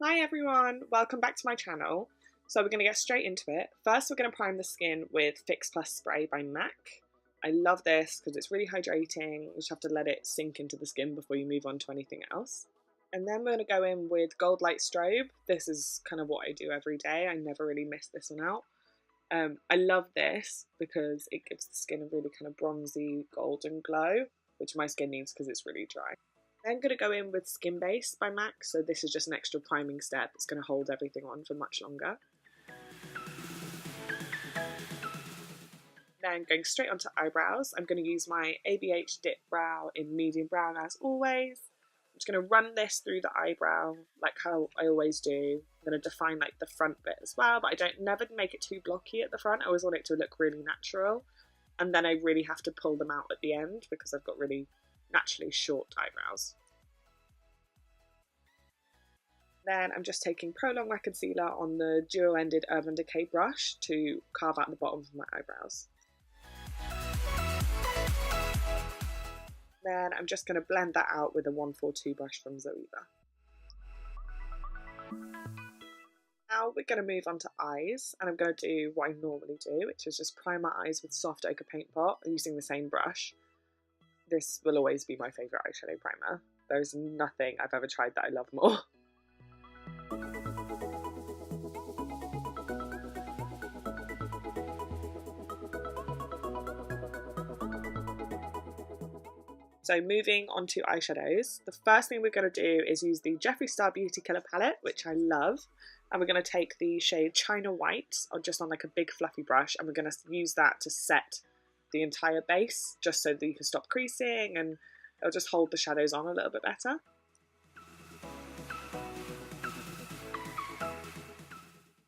Hi everyone, welcome back to my channel. So we're going to get straight into it. First we're going to prime the skin with Fix Plus Spray by MAC. I love this because it's really hydrating. You just have to let it sink into the skin before you move on to anything else. And then we're going to go in with Gold Light Strobe. This is kind of what I do every day. I never really miss this one out. I love this because it gives the skin a really kind of bronzy golden glow, which my skin needs because it's really dry. Then going to go in with Skin Base by MAC, so this is just an extra priming step. It's going to hold everything on for much longer. Then going straight onto eyebrows, I'm going to use my ABH Dip Brow in medium brown as always. I'm just going to run this through the eyebrow like how I always do. I'm going to define like the front bit as well, but I don't never make it too blocky at the front. I always want it to look really natural, and then I really have to pull them out at the end because I've got really naturally short eyebrows. Then I'm just taking Pro Longwear Concealer on the dual-ended Urban Decay brush to carve out the bottom of my eyebrows. Then I'm just going to blend that out with a 142 brush from Zoeva. Now we're going to move on to eyes, and I'm going to do what I normally do, which is just prime my eyes with Soft Ochre Paint Pot using the same brush. This will always be my favourite eyeshadow primer. There's nothing I've ever tried that I love more. So moving on to eyeshadows, the first thing we're going to do is use the Jeffree Star Beauty Killer palette, which I love. And we're going to take the shade China White, or just on like a big fluffy brush, and we're going to use that to set the entire base, just so that you can stop creasing and it'll just hold the shadows on a little bit better.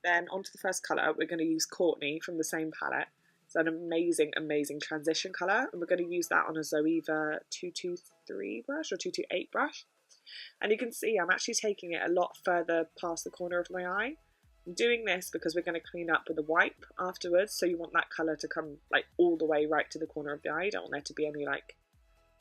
Then onto the first colour, we're going to use Courtney from the same palette. It's an amazing, amazing transition colour, and we're going to use that on a Zoeva 223 brush or 228 brush. And you can see I'm actually taking it a lot further past the corner of my eye. I'm doing this because we're going to clean up with a wipe afterwards, so you want that colour to come like all the way right to the corner of the eye. You don't want there to be any like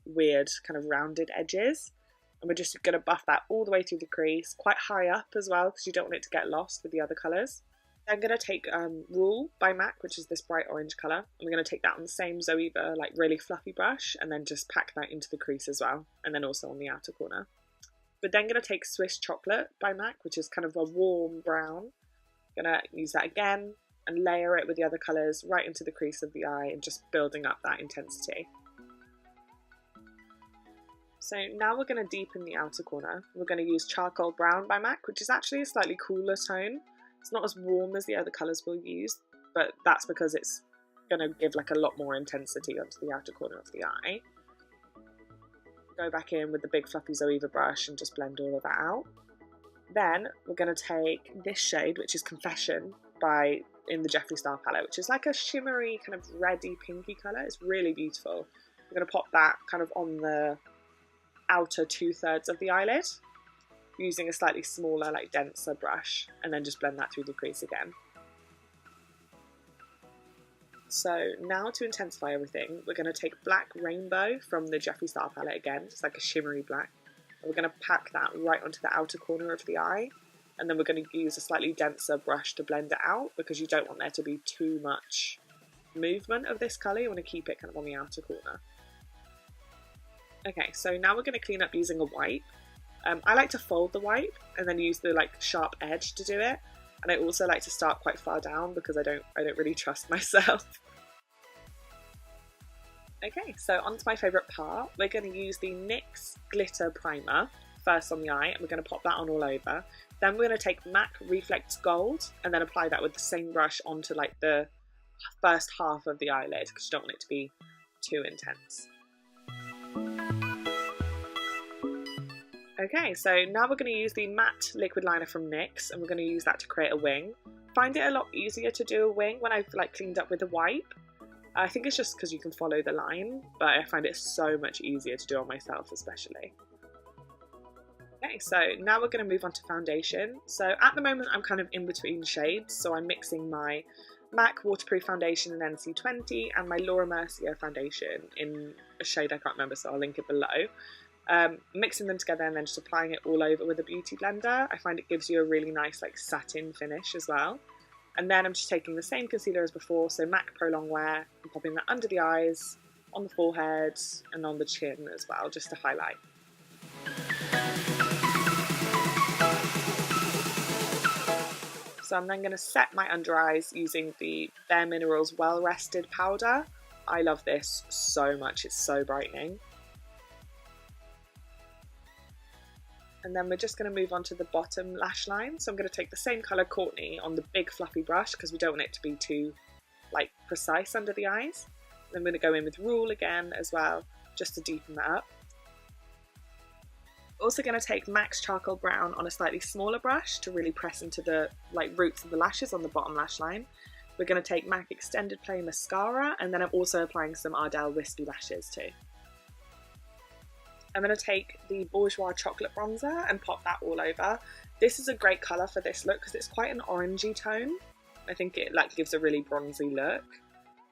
weird kind of rounded edges. And we're just going to buff that all the way through the crease, quite high up as well, because you don't want it to get lost with the other colours. I'm going to take Rule by MAC, which is this bright orange colour, and we're going to take that on the same Zoeva like really fluffy brush, and then just pack that into the crease as well, and then also on the outer corner. We're then going to take Swiss Chocolate by MAC, which is kind of a warm brown. I'm going to use that again and layer it with the other colours right into the crease of the eye and just building up that intensity. So now we're going to deepen the outer corner. We're going to use Charcoal Brown by MAC, which is actually a slightly cooler tone. It's not as warm as the other colours we'll use, but that's because it's going to give like a lot more intensity onto the outer corner of the eye. Go back in with the big fluffy Zoeva brush and just blend all of that out. Then we're going to take this shade, which is Confession in the Jeffree Star palette, which is like a shimmery kind of reddy pinky colour. It's really beautiful. We're going to pop that kind of on the outer 2/3 of the eyelid using a slightly smaller, like denser brush, and then just blend that through the crease again. So now to intensify everything, we're going to take Black Rainbow from the Jeffree Star palette again, just like a shimmery black. And we're going to pack that right onto the outer corner of the eye, and then we're going to use a slightly denser brush to blend it out because you don't want there to be too much movement of this colour. You want to keep it kind of on the outer corner. Okay, so now we're going to clean up using a wipe. I like to fold the wipe and then use the like sharp edge to do it, and I also like to start quite far down because I don't really trust myself. Okay, so on to my favourite part. We're going to use the NYX Glitter Primer first on the eye, and we're going to pop that on all over. Then we're going to take MAC Reflex Gold and then apply that with the same brush onto like the first half of the eyelid because you don't want it to be too intense. Okay, so now we're going to use the matte liquid liner from NYX, and we're going to use that to create a wing. Find it a lot easier to do a wing when I've like cleaned up with a wipe. I think it's just because you can follow the line, but I find it so much easier to do on myself especially. Okay, so now we're going to move on to foundation. So at the moment I'm kind of in between shades, so I'm mixing my MAC Waterproof Foundation in NC20 and my Laura Mercier foundation in a shade I can't remember, so I'll link it below. Mixing them together and then just applying it all over with a beauty blender. I find it gives you a really nice like satin finish as well. And then I'm just taking the same concealer as before, so MAC Pro Longwear, and popping that under the eyes, on the forehead, and on the chin as well, just to highlight. So I'm then going to set my under eyes using the Bare Minerals Well Rested powder. I love this so much, it's so brightening. And then we're just going to move on to the bottom lash line. So I'm going to take the same colour Courtney on the big fluffy brush because we don't want it to be too like precise under the eyes. Then I'm going to go in with Rule again as well, just to deepen that up. Also going to take MAC's Charcoal Brown on a slightly smaller brush to really press into the like roots of the lashes on the bottom lash line. We're going to take MAC Extended Play Mascara, and then I'm also applying some Ardell Wispy Lashes too. I'm going to take the Bourjois Chocolate Bronzer and pop that all over. This is a great colour for this look because it's quite an orangey tone. I think it like gives a really bronzy look.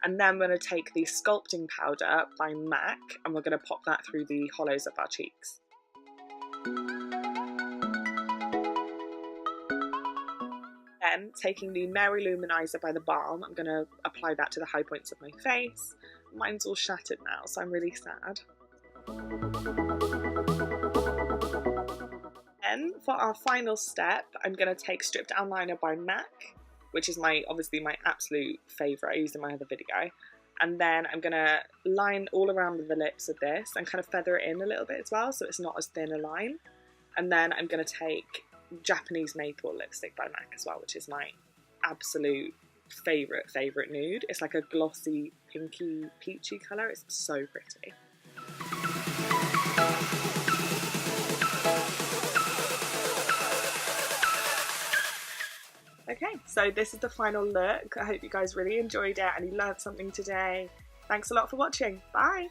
And then we're going to take the Sculpting Powder by MAC and we're going to pop that through the hollows of our cheeks. Then, taking the Mary Lou Manizer by the BALM, I'm going to apply that to the high points of my face. Mine's all shattered now, so I'm really sad. Then, for our final step, I'm going to take Stripdown Lipliner by MAC, which is obviously my absolute favourite. I used in my other video. And then I'm going to line all around the lips of this and kind of feather it in a little bit as well, so it's not as thin a line. And then I'm going to take Japanese Maple lipstick by MAC as well, which is my absolute favourite nude. It's like a glossy, pinky, peachy colour. It's so pretty. Okay, so this is the final look. I hope you guys really enjoyed it and you learned something today. Thanks a lot for watching. Bye!